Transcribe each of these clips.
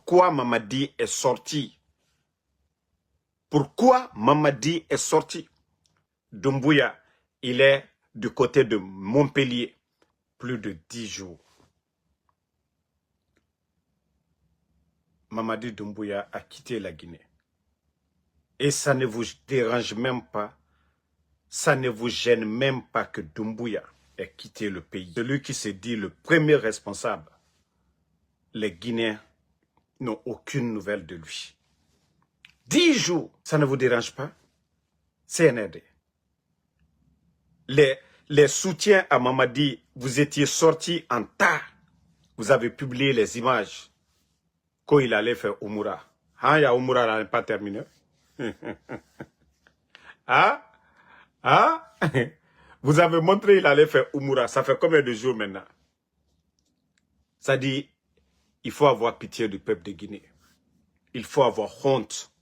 pourquoi Mamadi est sorti. Pourquoi Mamadi est sorti? Doumbouya, il est du côté de Montpellier. Plus de 10 jours. Mamadi Doumbouya a quitté la Guinée. Et ça ne vous dérange même pas, ça ne vous gêne même pas que Doumbouya ait quitté le pays. Celui qui se dit le premier responsable, les Guinéens n'ont aucune nouvelle de lui. 10 jours, ça ne vous dérange pas? CNRD. Les soutiens à Mamadi, vous étiez sortis en tas. Vous avez publié les images quand il allait faire Oumoura. Hein, il y a Oumoura, là, n'est pas terminé. Ah, ah, vous avez montré qu'il allait faire Oumoura. Ça fait combien de jours maintenant? Ça dit, il faut avoir pitié du peuple de Guinée. Il faut avoir honte.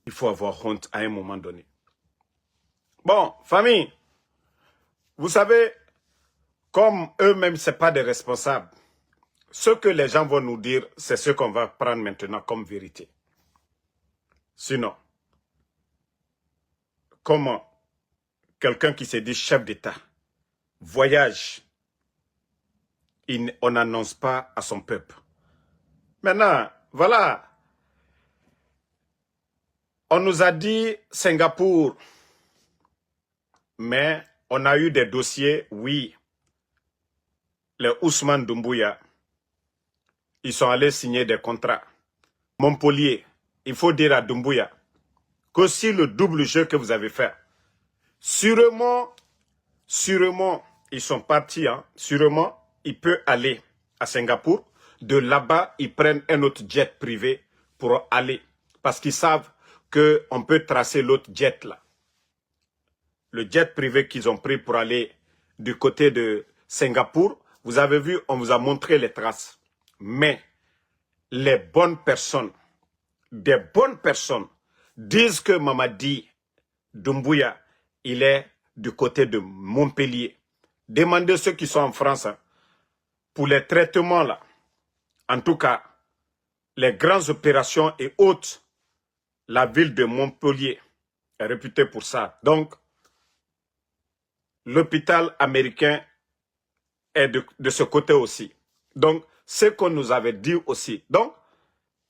Il faut avoir honte à un moment donné. Bon, famille, vous savez, comme eux-mêmes, ce n'est pas des responsables, ce que les gens vont nous dire, c'est ce qu'on va prendre maintenant comme vérité. Sinon, comment quelqu'un qui se dit chef d'État voyage, on n'annonce pas à son peuple. Maintenant, voilà, on nous a dit Singapour, mais on a eu des dossiers, oui. Les Ousmane Doumbouya, ils sont allés signer des contrats. Montpellier, il faut dire à Doumbouya que si le double jeu que vous avez fait, sûrement, ils sont partis, hein, sûrement, il peut aller à Singapour. De là-bas, ils prennent un autre jet privé pour aller. Parce qu'ils savent qu'on peut tracer l'autre jet là. Le jet privé qu'ils ont pris pour aller du côté de Singapour, vous avez vu, on vous a montré les traces. Mais les bonnes personnes, des bonnes personnes, disent que Mamadi Doumbouya, il est du côté de Montpellier. Demandez ceux qui sont en France, hein, pour les traitements là. En tout cas, les grandes opérations et autres, la ville de Montpellier est réputée pour ça. Donc, l'hôpital américain est de ce côté aussi. Donc, ce qu'on nous avait dit aussi. Donc,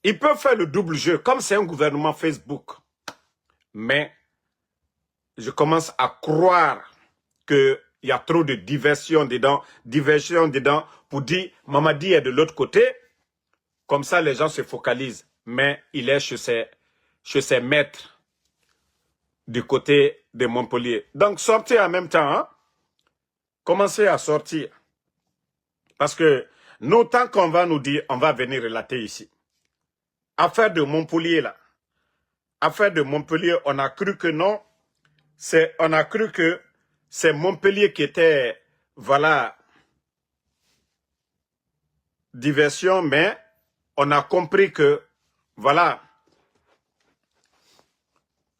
ils peuvent faire le double jeu, comme c'est un gouvernement Facebook. Mais, je commence à croire qu'il y a trop de diversion dedans pour dire Mamadi est de l'autre côté. Comme ça, les gens se focalisent. Mais il est chez ses maîtres du côté de Montpellier. Donc, sortez en même temps. Hein? Commencez à sortir. Parce que nous, tant qu'on va nous dire, on va venir relater ici. Affaire de Montpellier, là. Affaire de Montpellier, on a cru que non. On a cru que c'est Montpellier qui était, voilà, diversion, mais on a compris que, voilà,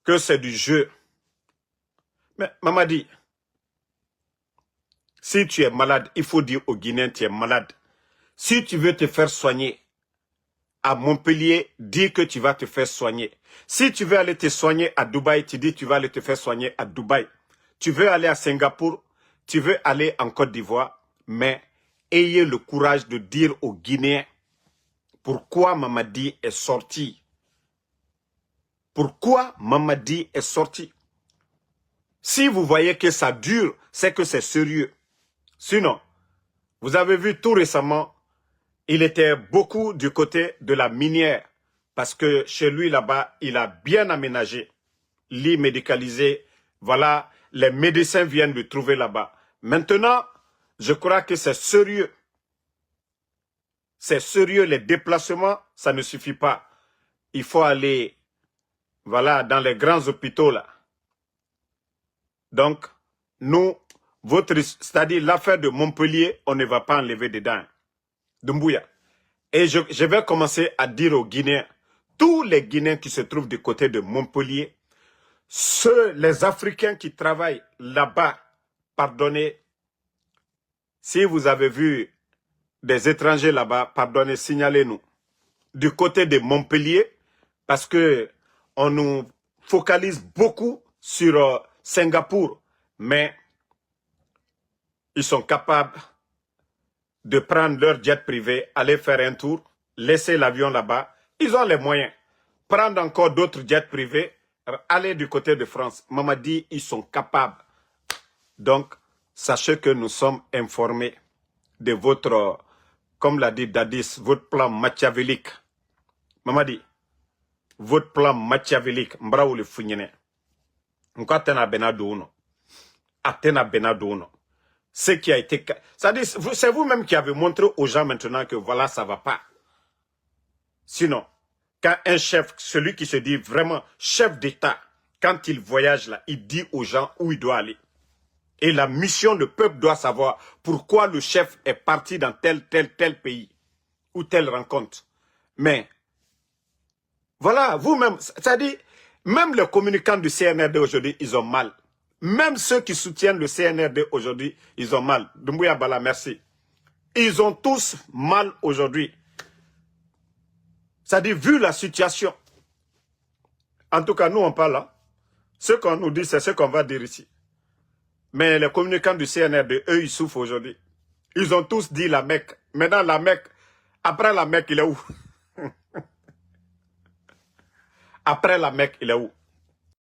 que c'est du jeu. Mais Mamadi, si tu es malade, il faut dire aux Guinéens tu es malade. Si tu veux te faire soigner à Montpellier, dis que tu vas te faire soigner. Si tu veux aller te soigner à Dubaï, tu dis que tu vas aller te faire soigner à Dubaï. Tu veux aller à Singapour, tu veux aller en Côte d'Ivoire, mais ayez le courage de dire aux Guinéens pourquoi Mamadi est sorti. Pourquoi Mamadi est sorti? Si vous voyez que ça dure, c'est que c'est sérieux. Sinon, vous avez vu tout récemment, il était beaucoup du côté de la minière. Parce que chez lui là-bas, il a bien aménagé. Lit médicalisé. Voilà, les médecins viennent le trouver là-bas. Maintenant, je crois que c'est sérieux. C'est sérieux, les déplacements, ça ne suffit pas. Il faut aller, voilà, dans les grands hôpitaux là. Donc, nous, c'est-à-dire l'affaire de Montpellier, on ne va pas enlever dedans. Doumbouya. Et je vais commencer à dire aux Guinéens, tous les Guinéens qui se trouvent du côté de Montpellier, les Africains qui travaillent là-bas, pardonnez, si vous avez vu des étrangers là-bas, pardonnez, signalez-nous. du côté de Montpellier, parce que on nous focalise beaucoup sur Singapour, mais ils sont capables de prendre leur jet privé, aller faire un tour, laisser l'avion là-bas. Ils ont les moyens. Prendre encore d'autres jets privés, aller du côté de France. Maman dit, ils sont capables. Donc, sachez que nous sommes informés de votre, comme l'a dit Dadis, votre plan machiavélique. Maman dit, votre plan machiavélique, m'braou le fougnene. M'ko atena benadouno. Atena benadouno. Ce qui a été... C'est vous-même qui avez montré aux gens maintenant que voilà, ça ne va pas. Sinon, quand un chef, celui qui se dit vraiment chef d'État, quand il voyage là, il dit aux gens où il doit aller. Et la mission, le peuple doit savoir pourquoi le chef est parti dans tel pays ou telle rencontre. Mais, voilà, vous-même, c'est-à-dire, même les communicants du CNRD aujourd'hui, ils ont mal. Même ceux qui soutiennent le CNRD aujourd'hui, ils ont mal. Doumbouya Bala, merci. Ils ont tous mal aujourd'hui. C'est-à-dire, vu la situation. En tout cas, nous, on parle là. Ce qu'on nous dit, c'est ce qu'on va dire ici. Mais les communicants du CNRD, eux, ils souffrent aujourd'hui. Ils ont tous dit la Mecque. Maintenant, la Mecque, après la Mecque, il est où? Après la Mecque, il est où?